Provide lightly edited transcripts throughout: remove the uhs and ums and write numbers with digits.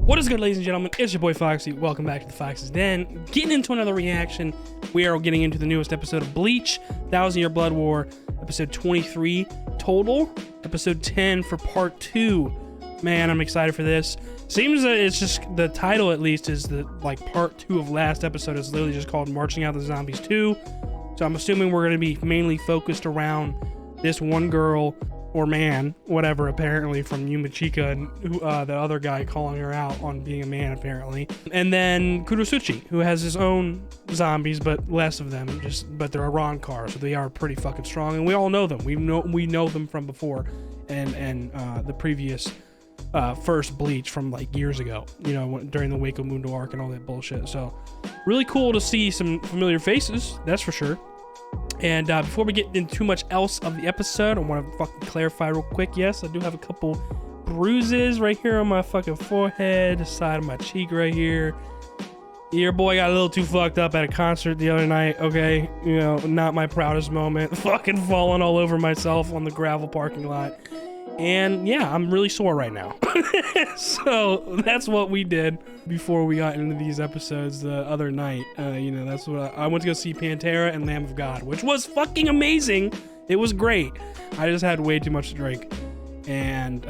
What is good, ladies and gentlemen? It's your boy Foxy. Welcome back to the Fox's Den. Getting into another reaction. We are getting into the newest episode of Bleach, 1,000-Year Blood War, episode 23 total, episode 10 for part 2. Man, I'm excited for this. Seems that it's just the title, at least, is the part 2 of last episode. It's literally just called Marching Out the Zombies 2. So I'm assuming we're going to be mainly focused around this one girl or man, whatever, apparently, from Yumachika and the other guy calling her out on being a man, apparently. And then Kurotsuchi, who has his own zombies, but less of them, but they're Iran cars, so they are pretty fucking strong, and we all know them. We know them from before, and the previous first Bleach from like years ago, you know, during the Wako Mundo arc and all that bullshit. So really cool to see some familiar faces, that's for sure. And before we get into too much else of the episode, I want to fucking clarify real quick. Yes, I do have a couple bruises right here on my fucking forehead, the side of my cheek right here. Your boy got a little too fucked up at a concert the other night, okay? You know, not my proudest moment. Fucking falling all over myself on the gravel parking lot. And yeah, I'm really sore right now. So that's what we did before we got into these episodes the other night. You know, that's what I went to go see Pantera and Lamb of God, which was fucking amazing. It was great. I just had way too much to drink, and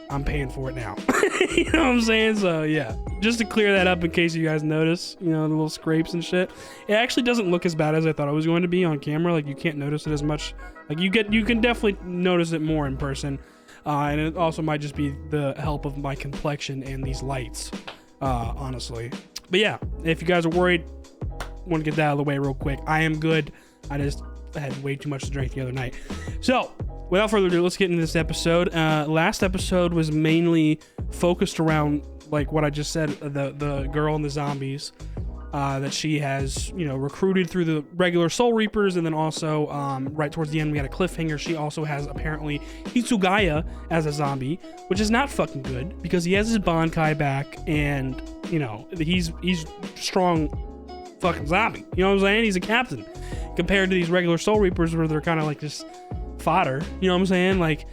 I'm paying for it now. You know what I'm saying? So yeah, just to clear that up in case you guys notice, you know, the little scrapes and shit. It actually doesn't look as bad as I thought it was going to be on camera. Like, you can't notice it as much. Like, you can definitely notice it more in person. And it also might just be the help of my complexion and these lights, honestly. But yeah, if you guys are worried, want to get that out of the way real quick. I am good. I just had way too much to drink the other night. So without further ado, let's get into this episode. Last episode was mainly focused around, like what I just said, the girl and the zombies. That she has, you know, recruited through the regular Soul Reapers, and then also right towards the end we had a cliffhanger. She also has apparently Hitsugaya as a zombie, which is not fucking good because he has his Bankai back, and you know, he's strong fucking zombie. You know what I'm saying? He's a captain compared to these regular Soul Reapers where they're kind of like just fodder. You know what I'm saying? Like,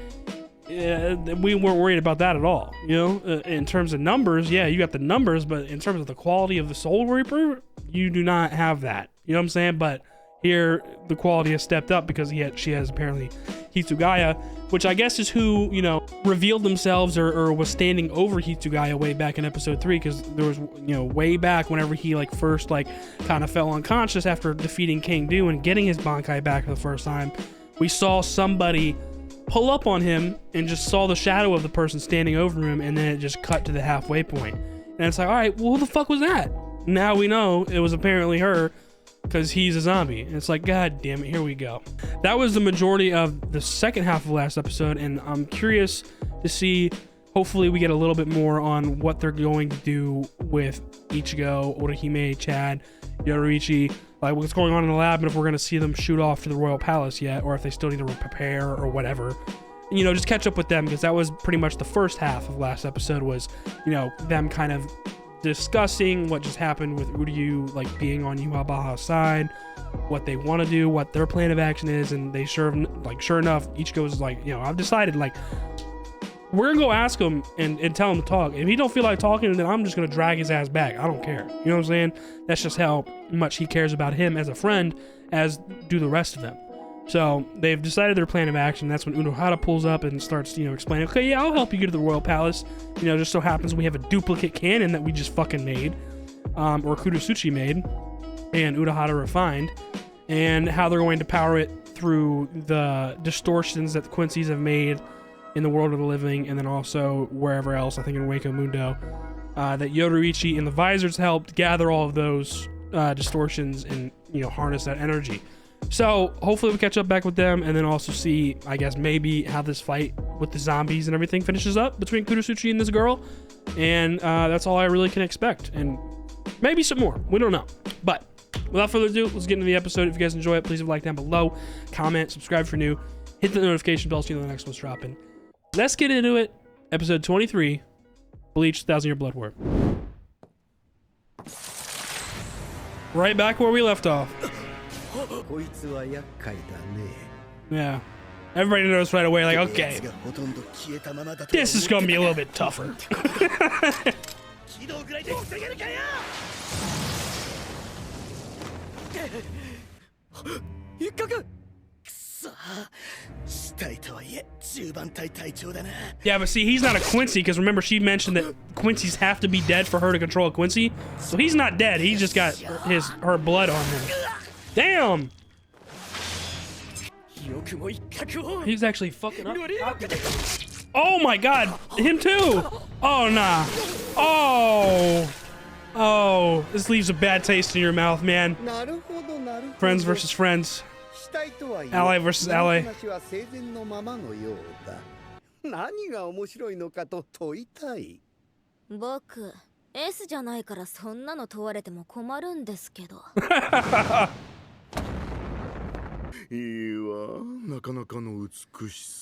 we weren't worried about that at all, you know. In terms of numbers, yeah, you got the numbers, but in terms of the quality of the Soul Reaper, you do not have that. You know what I'm saying? But here, the quality has stepped up because she has apparently Hitsugaya, which I guess is who, you know, revealed themselves or was standing over Hitsugaya way back in episode 3, because there was, you know, way back whenever he first kind of fell unconscious after defeating King Do and getting his Bankai back for the first time, we saw somebody pull up on him and just saw the shadow of the person standing over him, and then it just cut to the halfway point. And it's like, all right, well, who the fuck was that? Now we know it was apparently her because he's a zombie. And it's like, god damn it, here we go. That was the majority of the second half of last episode, and I'm curious to see, hopefully we get a little bit more on what they're going to do with Ichigo, Orihime, Chad, Yoruichi, like what's going on in the lab, and if we're going to see them shoot off to the Royal Palace yet, or if they still need to prepare or whatever. You know, just catch up with them, because that was pretty much the first half of last episode was, you know, them kind of discussing what just happened with Uryu, like being on Yuhabaha's side, what they want to do, what their plan of action is, and they sure enough, Ichigo's like, you know, I've decided, like, we're gonna go ask him and tell him to talk. If he don't feel like talking, then I'm just gonna drag his ass back. I don't care. You know what I'm saying? That's just how much he cares about him as a friend, as do the rest of them. So they've decided their plan of action. That's when Unohara pulls up and starts, you know, explaining, okay, yeah, I'll help you get to the Royal Palace. You know, just so happens we have a duplicate cannon that we just fucking made, or Kurotsuchi made, and Unohara refined, and how they're going to power it through the distortions that the Quincy's have made in the world of the living, and then also wherever else, I think in Wako Mundo, that Yoruichi and the Visors helped gather all of those distortions and, you know, harness that energy. So hopefully we catch up back with them, and then also see, I guess, maybe how this fight with the zombies and everything finishes up between Kurotsuchi and this girl, and that's all I really can expect, and maybe some more, we don't know. But without further ado, let's get into the episode. If you guys enjoy it, please leave a like down below, comment, subscribe if you're new, hit the notification bell so you know the next one's dropping. Let's get into it. Episode 23, Bleach, 1,000-Year Blood War. Right back where we left off. Yeah. Everybody knows right away, like, okay, this is gonna be a little bit tougher. Yeah, but see, he's not a Quincy, because remember she mentioned that Quincy's have to be dead for her to control a Quincy. So he's not dead, he just got her blood on him. Damn! He's actually fucking up. Oh my god, him too! Oh nah. Oh, this leaves a bad taste in your mouth, man. Friends versus friends. Ally versus ally. 何が面白いのかと問いたい。僕、S じゃないからそんなの問われても困るんですけど。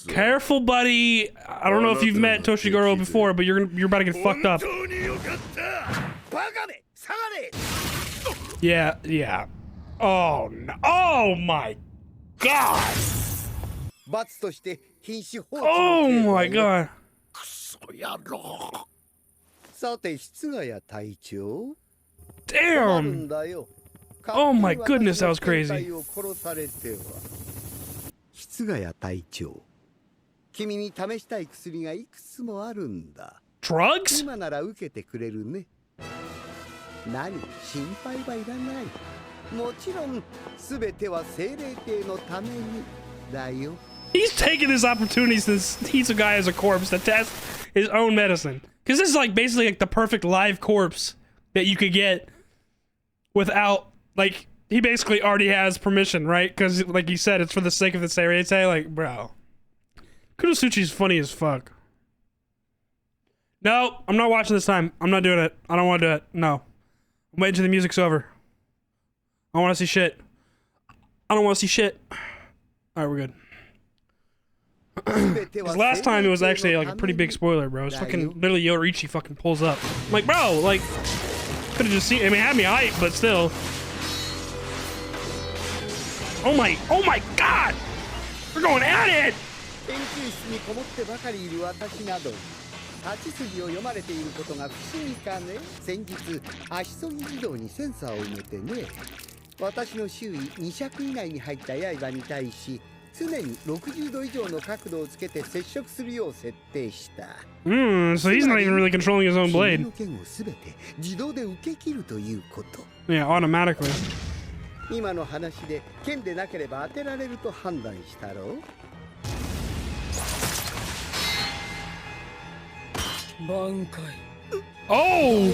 Careful, buddy. I don't know if you've met Toshiguro before, but you're about to get fucked up. Yeah. Oh no. Oh my god. Oh my god. さて、室ヶ谷隊長。Damn. Oh my goodness, that was crazy. 室ヶ谷隊長。君に試したい薬がいくつもあるんだ。Drugs? 今なら受けてくれるね。何、心配はいらない。もちろん、すべては精霊帝のためにだよ。He's taking this opportunity since he's a guy as a corpse to test his own medicine. Because this is like basically like the perfect live corpse that you could get without, like, he basically already has permission, right? Because like you said, it's for the sake of the Seirete. Like, bro. Kurotsuchi's funny as fuck. No, I'm not watching this time. I'm not doing it. I don't want to do it. No. I'm waiting till the music's over. I don't want to see shit. I don't want to see shit. Alright, we're good. Because last time it was actually like a pretty big spoiler, bro. It's fucking literally Yoruichi fucking pulls up. I'm like, bro, like, could have just seen. I mean, it had me hyped, but still. Oh my god! We're going at it! 立ち筋を読まれていることが不思議かね。先日足そぎ自動にセンサーを埋めてね、私の周囲2尺以内に入った刃に対し常に60度以上の角度をつけて接触するよう設定した。So he's not even really controlling his own blade. の剣をすべて自動で受け切るということ。Yeah, automatically. 今の話で剣でなければ当てられると判断したろう。Oh!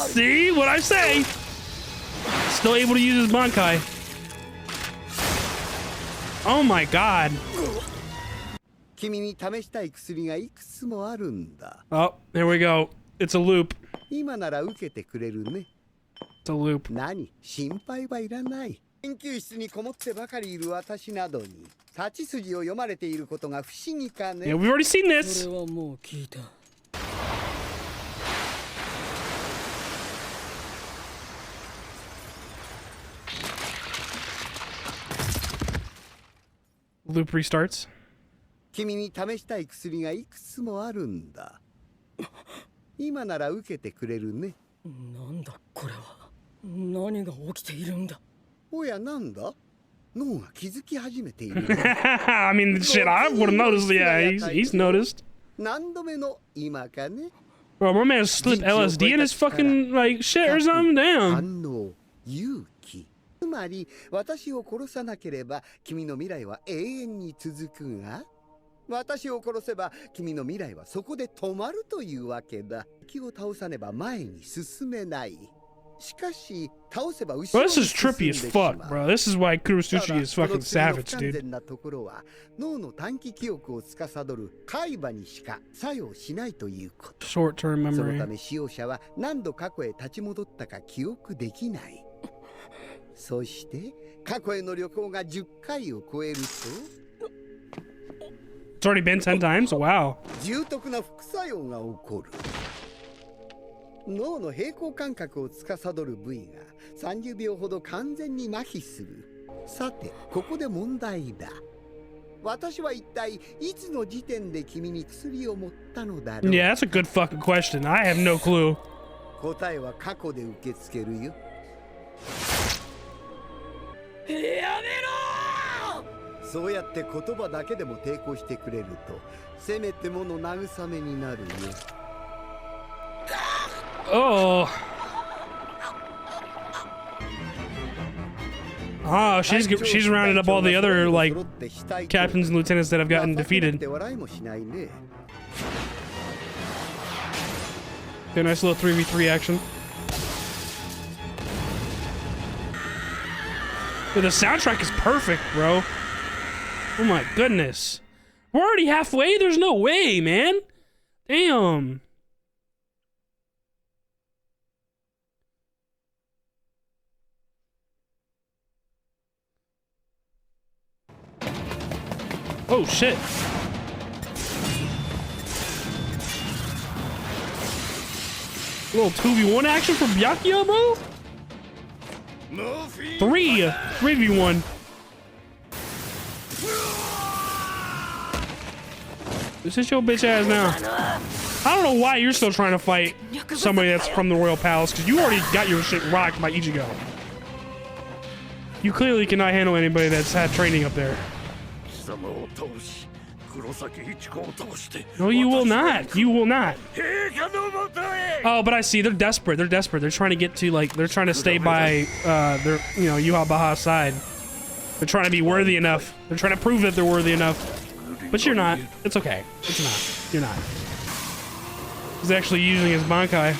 See what I say? Still able to use his Bankai. Oh my god. 君に試したい薬がいくつもあるんだ。Oh, here we go. It's a loop. 今なら受けてくれるね。It's a loop. 何、心配はいらない。研究室にこもってばかりいる私などに立ち筋を読まれていることが不思議かね。Yeah, we've already seen this. それはもう聞いた。Loop restarts. 君に試したい薬がいくつもあるんだ。今なら受けてくれるね。なんだこれは。何が起きているんだ。おやなんだ。脳が気づき始めている。I mean, shit, I would have noticed. Yeah, he's noticed. 何度目の今かね。Bro, my man slipped LSD in his fucking like shit or something. Damn. 反応、勇気。つまり私を殺さなければ君の未来は永遠に続くが、私を殺せば君の未来はそこで止まるというわけだ。敵を倒さねば前に進めない。しかし倒せば後ろに This is trippy as fuck, bro. This is why Kurotsuchi is fucking savage, dude. なところは脳の短期記憶を司る海馬にしか作用しないということ。Short-term その memory. ため使用者は何度過去へ立ち戻ったか記憶できない。そして過去への旅行が10回を超えると It's already been 10 times? Wow. 重篤な副作用が起こる。脳の平衡感覚を司る部位が30秒ほど完全に麻痺する。さてここで問題だ。私は一体いつの時点で君に薬を持ったのだろう。 Yeah, that's a good fucking question. I have no clue. 答えは過去で受け付けるよ。やめろそうやって言葉だけでも抵抗してくれると、せめてもの慰めになるよ。 Oh. Ah, she's rounded up all the other like captains and lieutenants that have gotten defeated. Okay, nice little 3v3 action. Dude, the soundtrack is perfect, bro. Oh my goodness. We're already halfway? There's no way, man. Damn. Oh shit. Little 2v1 action from Byakuya, bro? 3v1. This is your bitch ass now. I don't know why you're still trying to fight somebody that's from the Royal Palace, because you already got your shit rocked by Ichigo. You clearly cannot handle anybody that's had training up there. No, you will not. You will not. Oh, but I see. They're desperate. They're desperate. They're trying to get to, like, they're trying to stay by, their, you know, Yuha Baha's side. They're trying to be worthy enough. They're trying to prove that they're worthy enough. But you're not. It's okay. It's not. You're not. He's actually using his Bankai.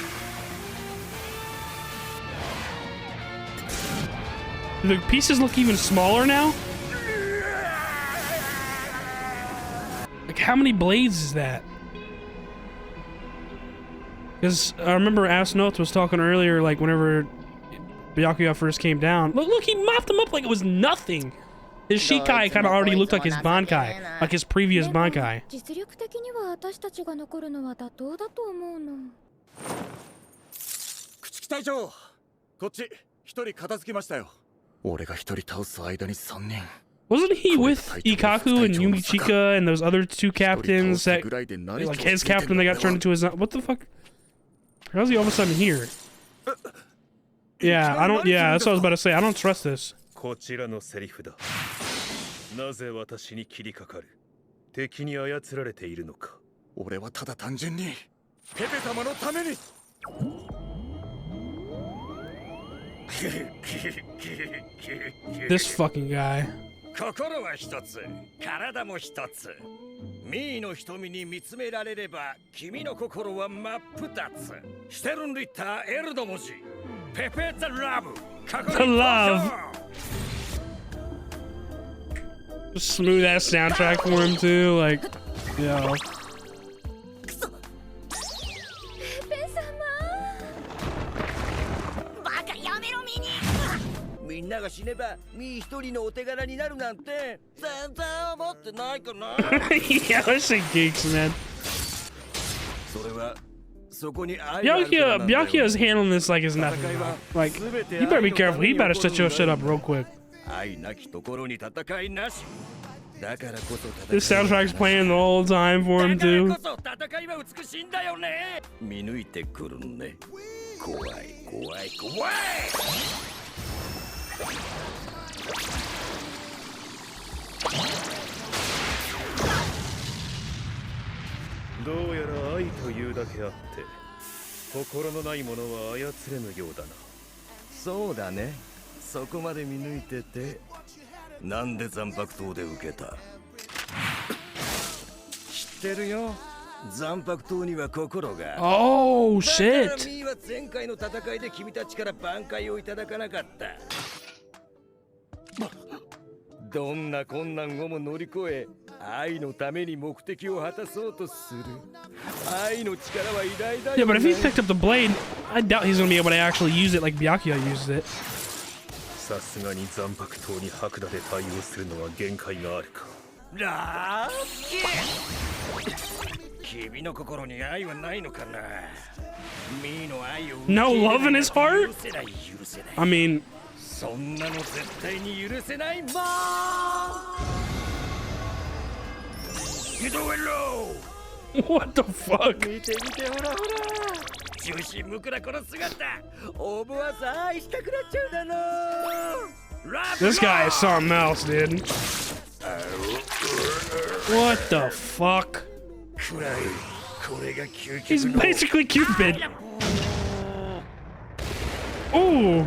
Do the pieces look even smaller now? Like, how many blades is that? Because I remember Asnoth was talking earlier, like, whenever Byakuya first came down. Look, he mopped him up like it was nothing. His Shikai kind of already looked like his Bankai, like his previous Bankai. 実力的には私たちが残るのは妥当だと思うの。朽木隊長、こっち一人片付きましたよ。俺が一人倒す間に3人。 Wasn't he with Ikaku and Yumichika and those other two captains that, like, his captain that got turned into his... What the fuck? How's he all of a sudden here? Yeah, I don't... Yeah, that's what I was about to say. I don't trust this. こちらのセリフだ。なぜ私に切りかかる？敵に操られているのか。俺はただ単純にペペ様のために。This fucking guy. 心は一つ、体も一つ。ミーの瞳に見つめられれば、君の心は真っ二つ。シュテルンリッター L の文字。ペペザラブ。The love. Smooth ass soundtrack for him too, like, yo. みんなが死ねばミー一人のお手柄になるなんて全然思ってないかな。Yeah, that shit geeks, man. それはそこに愛があるからなんだよ。Byakuya is handling this like it's nothing. Like, you better be careful. He better shut your shit up real quick. 愛なきところに戦いなし。だからこそ This soundtrack's playing the whole time for him too. だからこそ戦いは美しいんだよね。見抜いてくるね。怖い怖い怖い。どうやら愛というだけあって心のないものは操れぬようだな。そうだね。そこまで見抜いててなんで残白刀で受けた？知ってるよ。残白刀には心が。Oh だから shit. ミーは前回の戦いで君たちから挽回をいただかなかった。どんな困難をも乗り越え愛のために目的を果たそうとする。愛の力は偉大だよね。 Yeah, but if he picked up the blade, I doubt he's gonna be able to actually use it like Byakuya uses it. さすがに残白刀に白蛇で対応するのは限界があるか。ラッキー。君の心に愛はないのかな。ミーの愛を No love in his heart? 許せない許せない。 I mean, そんなの絶対に許せないもん。What the fuck? 見て見てほらほら重心無垢なこの姿思わず愛したくなっちゃうだろう This guy is something else, dude. What the fuck? 暗いこれが究 He's 極の basically Cupid. Ooh.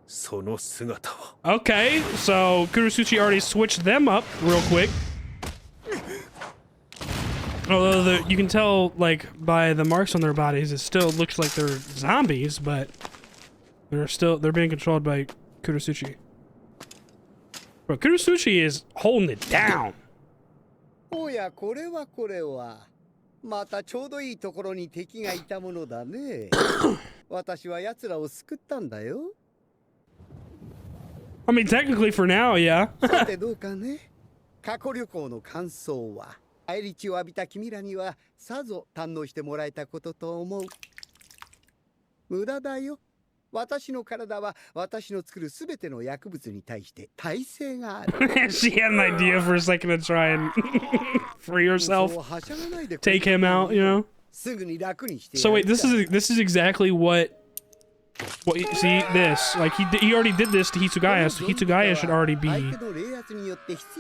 その姿は Okay, so Kurotsuchi already switched them up real quick. Although you can tell, like, by the marks on their bodies, it still looks like they're zombies, but they're being controlled by Kurotsuchi. Bro, Kurotsuchi is holding it down. おやこれはこれはまたちょうどいいところに敵がいたものだね私は奴らを救ったんだよ I mean, technically for now, yeah. さてどうかね過去旅行の感想は返り血を浴びた君らにはさぞ堪能してもらえたことと思う無駄だよ私の体は私の作るすべての薬物に対して耐性がある She had an idea for a second to try and free herself, そうはしゃがないで take him out, you know? すぐに楽にして So やる wait, this is exactly what see this, like he already did this to Hitsugaya, so Hitsugaya should already be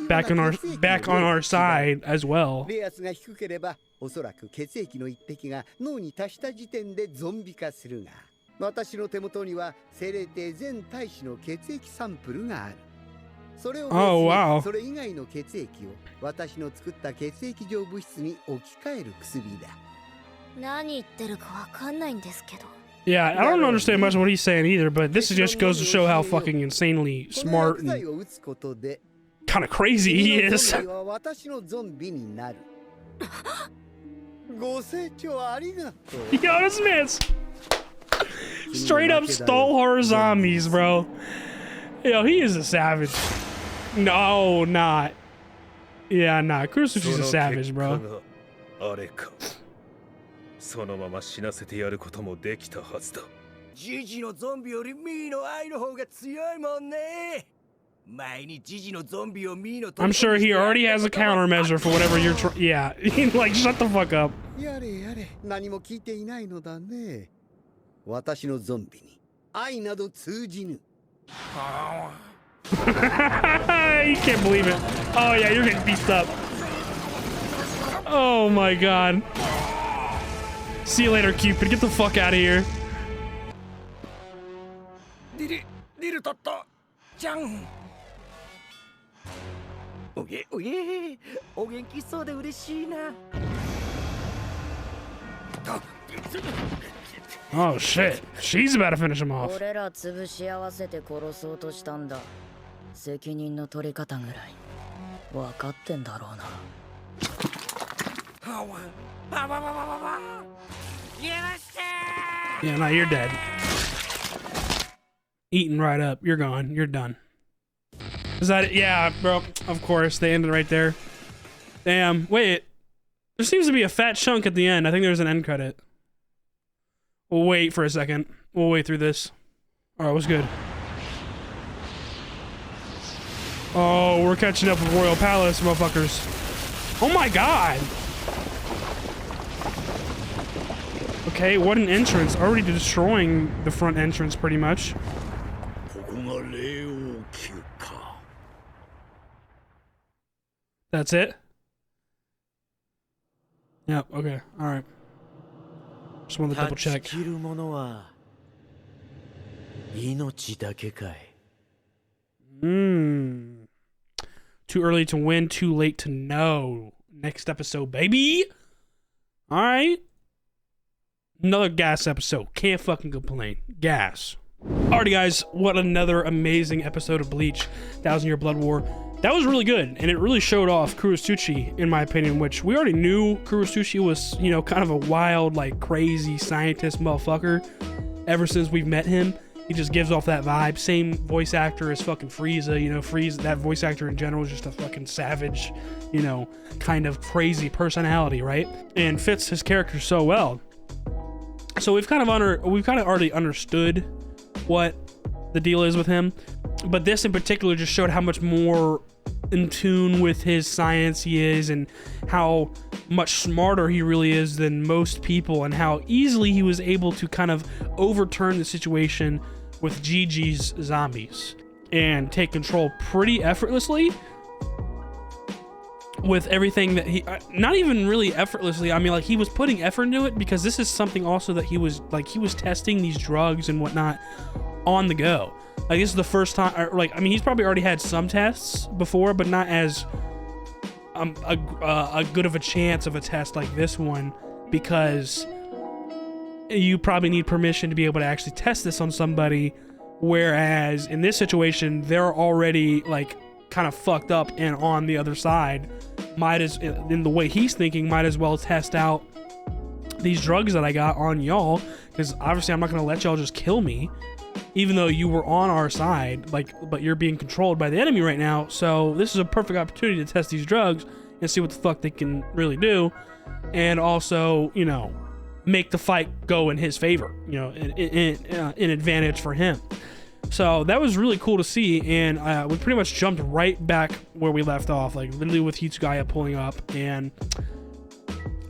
back on our side as well. 冷圧が低ければおそらく血液の一滴が脳に達した時点でゾンビ化するが私の手元には精霊帝全大使の血液サンプルがあるそれをベースに Oh, wow. それ以外の血液を私の作った血液状物質に置き換える薬だ何言ってるかわかんないんですけど Yeah, I don't understand much of what he's saying either, but this just goes to show how fucking insanely この smart 薬剤 and を打つことで kind of crazy he 君の is. ゾンビは私のゾンビになるご清聴ありがとう Yo, this man's straight up stole her zombies, bro. Yo, he is a savage. No, not. Yeah, nah. Kurotsuchi's a savage, bro. あれかそのまま死なせてやることもできたはずだジジのゾンビよりミーの愛の方が強いもんね前にジジのゾンビをミーの I'm sure he already has a countermeasure for whatever you're yeah, like, shut the fuck up. やれやれ何も聞いていないのだね私のゾンビに愛など通じぬ You can't believe it. Oh yeah, you're getting beefed up. Oh my god. See you later, Cupid. Get the fuck out of here. リルトットじゃんおげおげお元気そうで嬉しいな Oh shit. She's about to finish him off. 俺ら潰し合わせて殺そうとしたんだ責任の取り方ぐらい分かってんだろうな Yeah, no, you're dead. Eaten right up. You're gone. You're done. Is that it? Yeah, bro. Of course. They ended right there. Damn. Wait. There seems to be a fat chunk at the end. I think there's an end credit. We'll wait for a second. We'll wait through this. Alright, what's good? Oh, we're catching up with Royal Palace, motherfuckers. Oh my god! Okay, what an entrance. Already destroying the front entrance pretty much. ここが霊王宮か That's it? Yep, okay, alright. Just wanted to double check. 断ち切るものは命だけかい Too early to win, too late to know. Next episode, baby! Alright. Another gas episode. Can't fucking complain. Gas. Alrighty, guys. What another amazing episode of Bleach. 1000 Year Blood War. That was really good, and it really showed off Kurotsuchi, in my opinion, which we already knew Kurotsuchi was, you know, kind of a wild, like, crazy scientist motherfucker. Ever since we've met him, he just gives off that vibe. Same voice actor as fucking Frieza, you know, Frieza, that voice actor in general is just a fucking savage, you know, kind of crazy personality, right? And fits his character so well. So we've kind of already understood what the deal is with him, but this in particular just showed how much more in tune with his science he is, and how much smarter he really is than most people, and how easily he was able to kind of overturn the situation with Gigi's zombies and take control pretty effortlessly with everything that he, not even really effortlessly, I mean, like, he was putting effort into it, because this is something also that he was testing these drugs and whatnot on the go. Like, this is the first time, like, I mean, he's probably already had some tests before, but not as a good of a chance of a test like this one, because you probably need permission to be able to actually test this on somebody, whereas in this situation, they're already, like, kind of fucked up and on the other side. Might as, in the way he's thinking, might as well test out these drugs that I got on y'all, because obviously I'm not going to let y'all just kill me, even though you were on our side, like, but you're being controlled by the enemy right now. So this is a perfect opportunity to test these drugs and see what the fuck they can really do, and also, you know, make the fight go in his favor, you know, in advantage for him. So that was really cool to see, and we pretty much jumped right back where we left off, like literally with Hitsugaya pulling up, and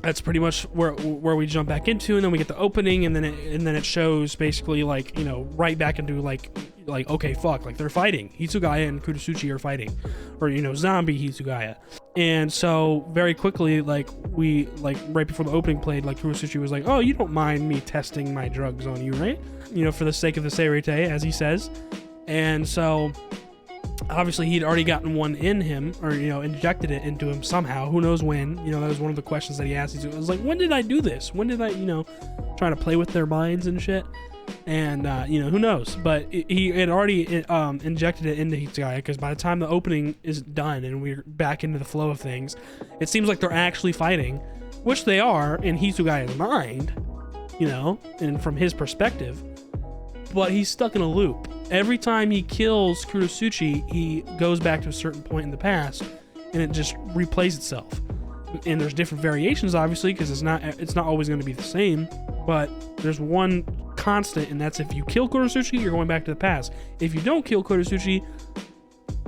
that's pretty much where we jump back into, and then we get the opening, and then it shows basically, like, you know, right back into like okay, fuck, like, they're fighting. Hitsugaya and Kurotsuchi are fighting, or, you know, zombie Hitsugaya. And so very quickly, like, we, like, right before the opening played, like, Kurotsuchi was like, oh, you don't mind me testing my drugs on you, right? You know, for the sake of the Seirete, as he says. And so obviously he'd already gotten one in him, or, you know, injected it into him somehow. Who knows when? You know, that was one of the questions that he asked. He was like, when did I do this? When did I, you know, trying to play with their minds and shit? And, you know, who knows? But he had already injected it into Hitsugaya, because by the time the opening is done and we're back into the flow of things, it seems like they're actually fighting, which they are in Hitsugaya's mind, you know, and from his perspective. But he's stuck in a loop. Every time he kills Kurotsuchi, he goes back to a certain point in the past, and it just replays itself. And there's different variations, obviously, because it's not always going to be the same. But there's one constant, and that's if you kill Kurotsuchi, you're going back to the past. If you don't kill Kurotsuchi,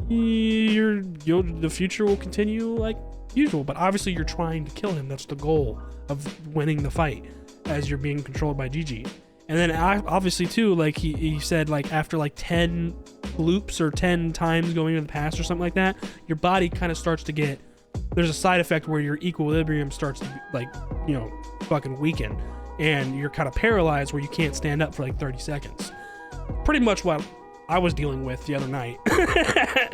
the future will continue like usual. But obviously, you're trying to kill him. That's the goal of winning the fight, as you're being controlled by Gigi. And then obviously too, like he said, like, after like 10 loops or 10 times going into the past or something like that, your body kind of starts to get, there's a side effect where your equilibrium starts to, like, you know, fucking weaken, and you're kind of paralyzed where you can't stand up for like 30 seconds. Pretty much what I was dealing with the other night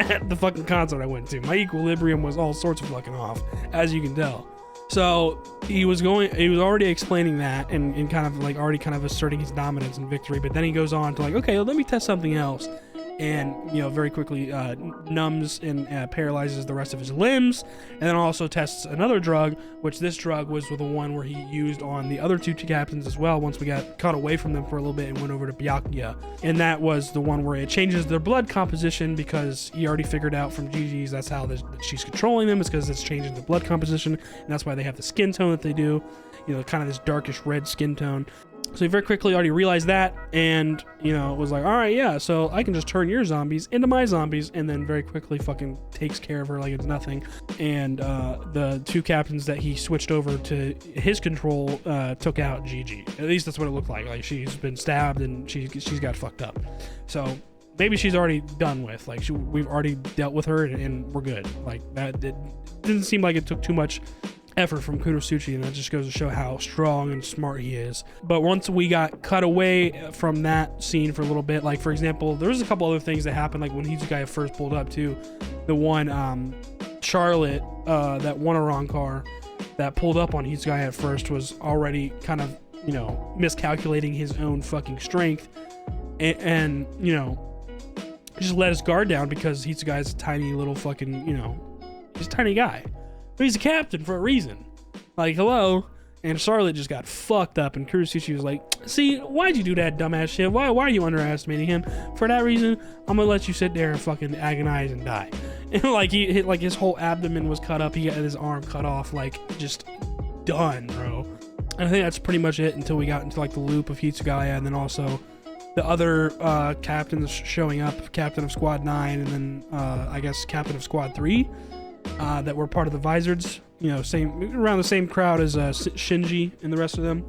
at the fucking concert I went to. My equilibrium was all sorts of fucking off, as you can tell. So he was already explaining that and kind of like already kind of asserting his dominance and victory, but then he goes on to like, okay, let me test something else. And, you know, very quickly numbs and paralyzes the rest of his limbs, and then also tests another drug, which this drug was the one where he used on the other two captains as well, once we got cut away from them for a little bit and went over to Byakuya. And that was the one where it changes their blood composition, because he already figured out from Gigi's that's how she's controlling them, is because it's changing the blood composition, and that's why they have the skin tone that they do, you know, kind of this darkish red skin tone. So he very quickly already realized that, and, you know, was like, all right, yeah, so I can just turn your zombies into my zombies, and then very quickly fucking takes care of her like it's nothing. And the two captains that he switched over to his control took out Gigi. At least that's what it looked like. Like, she's been stabbed and she's got fucked up. So maybe she's already done with. Like, we've already dealt with her, and we're good. Like, that, it didn't seem like it took too much effort from Kurotsuchi, and that just goes to show how strong and smart he is. But once we got cut away from that scene for a little bit, like, for example, there was a couple other things that happened, like when Hitsugaya first pulled up too. The one Charlotte, that Oneron car that pulled up on Hitsugaya at first, was already kind of, you know, miscalculating his own fucking strength, and you know, just let his guard down, because Hitsugaya's a tiny little fucking, you know, he's a tiny guy. But he's a captain for a reason. Like, hello. And Charlotte just got fucked up, and Kurotsuchi was like, see, why'd you do that dumbass shit? Why are you underestimating him? For that reason, I'm gonna let you sit there and fucking agonize and die. And like, he hit, like, his whole abdomen was cut up. He got his arm cut off, like, just done, bro. And I think that's pretty much it until we got into like the loop of Hitsugaya, and then also the other captains showing up, Captain of Squad 9, and then I guess Captain of Squad 3, that were part of the Vizards. You know, around the same crowd as Shinji and the rest of them.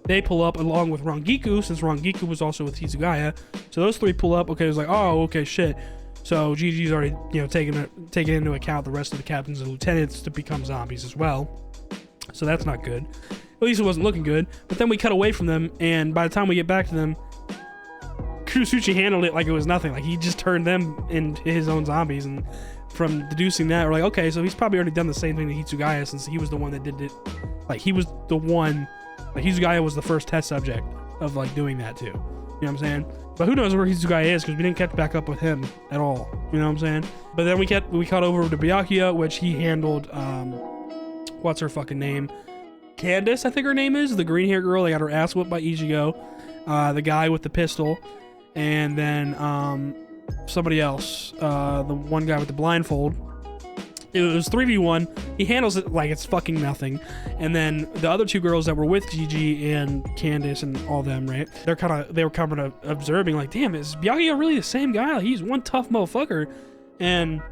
They pull up along with Rangiku, since Rangiku was also with Hizugaya. So those three pull up. Okay, it's like, oh, okay, shit. So Gigi's already, you know, taking into account the rest of the captains and lieutenants to become zombies as well. So that's not good. At least it wasn't looking good. But then we cut away from them, and by the time we get back to them, Kurotsuchi handled it like it was nothing. Like, he just turned them into his own zombies, and from deducing that, we're like, okay, so he's probably already done the same thing to Hitsugaya, since he was the one that did it. Like, he was the one, like, Hitsugaya was the first test subject of, like, doing that too. You know what I'm saying? But who knows where Hitsugaya is, because we didn't catch back up with him at all. You know what I'm saying? But then we cut over to Byakuya, which he handled, what's her fucking name? Candace, I think her name is, the green hair girl. They got her ass whipped by Ichigo, the guy with the pistol, and then somebody else, the one guy with the blindfold. It was 3v1. He handles it like it's fucking nothing. And then the other two girls that were with Gigi and Candace and all them, right? They were kind of observing, like, damn, is Byakuya really the same guy? Like, he's one tough motherfucker. And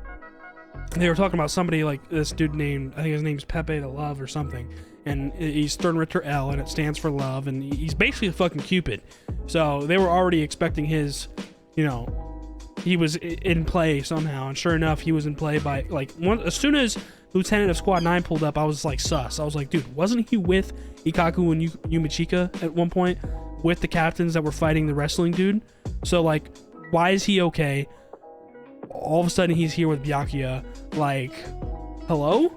they were talking about somebody, like this dude named, I think his name's Pepe the Love or something. And he's Sternritter L, and it stands for love. And he's basically a fucking Cupid. So they were already expecting his, you know, he was in play somehow. And sure enough, he was in play by, like, as soon as Lieutenant of Squad 9 pulled up, I was like, sus. I was like, dude, wasn't he with Ikaku and Yumichika at one point with the captains that were fighting the wrestling dude? So, like, why is he okay? All of a sudden, he's here with Byakuya. Like, hello?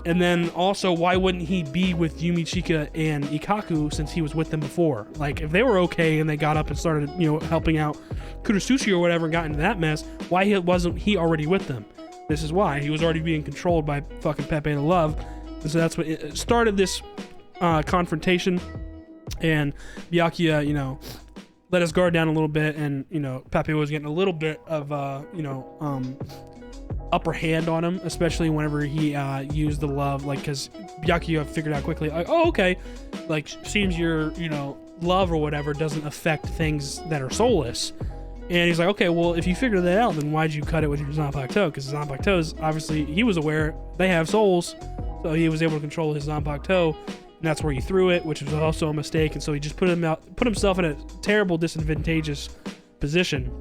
And then also, why wouldn't he be with Yumichika and Ikaku since he was with them before? Like, if they were okay and they got up and started, you know, helping out Kurotsuchi or whatever and got into that mess, why wasn't he already with them? This is why. He was already being controlled by fucking Pepe the Love. And so that's what it started this confrontation. And Byakuya, you know, let his guard down a little bit, and, you know, Pepe was getting a little bit of, you know, upper hand on him, especially whenever he used the love, like, because Byakuya figured out quickly, like, oh, okay, like, seems your, you know, love or whatever doesn't affect things that are soulless. And he's like, okay, well, if you figured that out, then why'd you cut it with your Zanpakuto? Because Zanpakutos, obviously, he was aware they have souls, so he was able to control his Zanpakuto, and that's where he threw it, which was also a mistake, and so he just put himself in a terrible, disadvantageous position.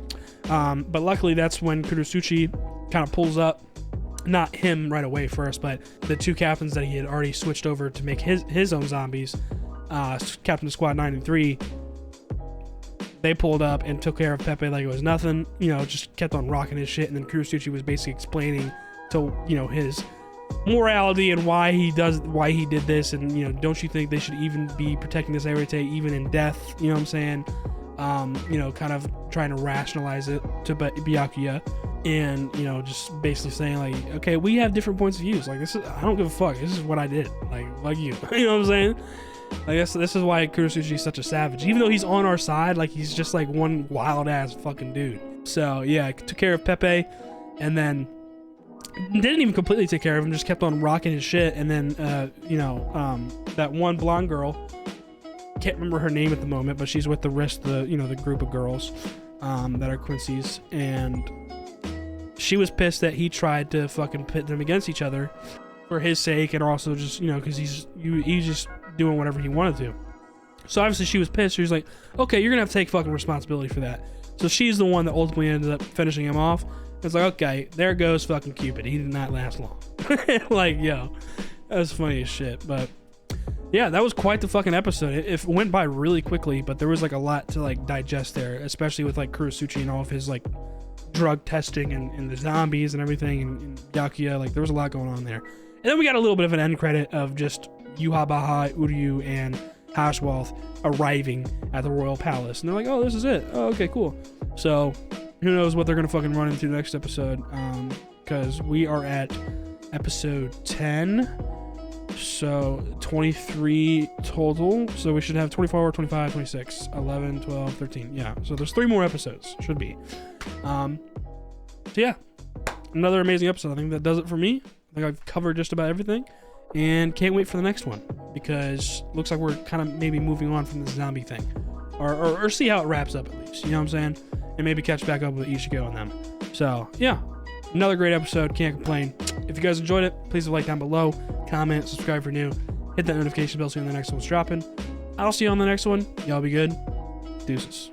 But luckily, that's when Kurotsuchi kind of pulls up, not him right away first, but the two captains that he had already switched over to make his own zombies, Captain of Squad 9 and 3, they pulled up and took care of Pepe like it was nothing, you know, just kept on rocking his shit. And then Kurotsuchi was basically explaining to, you know, his morality and why he did this, and, you know, don't you think they should even be protecting this Arete even in death, you know what I'm saying? You know, kind of trying to rationalize it to Byakuya, and, you know, just basically saying, like, okay, we have different points of views. Like, I don't give a fuck. This is what I did. Like you. You know what I'm saying? I guess this is why Kurotsuchi is such a savage. Even though he's on our side, like, he's just like one wild ass fucking dude. So yeah, took care of Pepe, and then didn't even completely take care of him. Just kept on rocking his shit, and then you know, that one blonde girl. Can't remember her name at the moment, but she's with the rest of the, you know, the group of girls that are Quincy's, and she was pissed that he tried to fucking pit them against each other for his sake, and also just, you know, because he's just doing whatever he wanted to. So obviously she was pissed. She was like, okay, you're gonna have to take fucking responsibility for that. So she's the one that ultimately ended up finishing him off. It's like, okay, there goes fucking Cupid. He did not last long. Like, yo, that was funny as shit. But yeah, that was quite the fucking episode. It went by really quickly, but there was like a lot to like digest there, especially with like Kurotsuchi and all of his like drug testing and the zombies and everything, and Byakuya. Like, there was a lot going on there. And then we got a little bit of an end credit of just Yuhabaha, Uryu, and Hashwalth arriving at the royal palace, and they're like, oh, this is it. Oh, okay, cool. So who knows what they're gonna fucking run into next episode, because we are at episode 10, so 23 total, so we should have 24, 25, 26, 11, 12, 13. Yeah, so there's 3 more episodes, should be. So yeah, another amazing episode. I think that does it for me. I think I've covered just about everything, and can't wait for the next one, because looks like we're kind of maybe moving on from the zombie thing. or see how it wraps up at least. You know what I'm saying? And maybe catch back up with Ichigo and them. So yeah, another great episode. Can't complain. If you guys enjoyed it, please leave a like down below, comment, subscribe if you're new, hit that notification bell so you know the next one's dropping. I'll see you on the next one. Y'all be good. Deuces.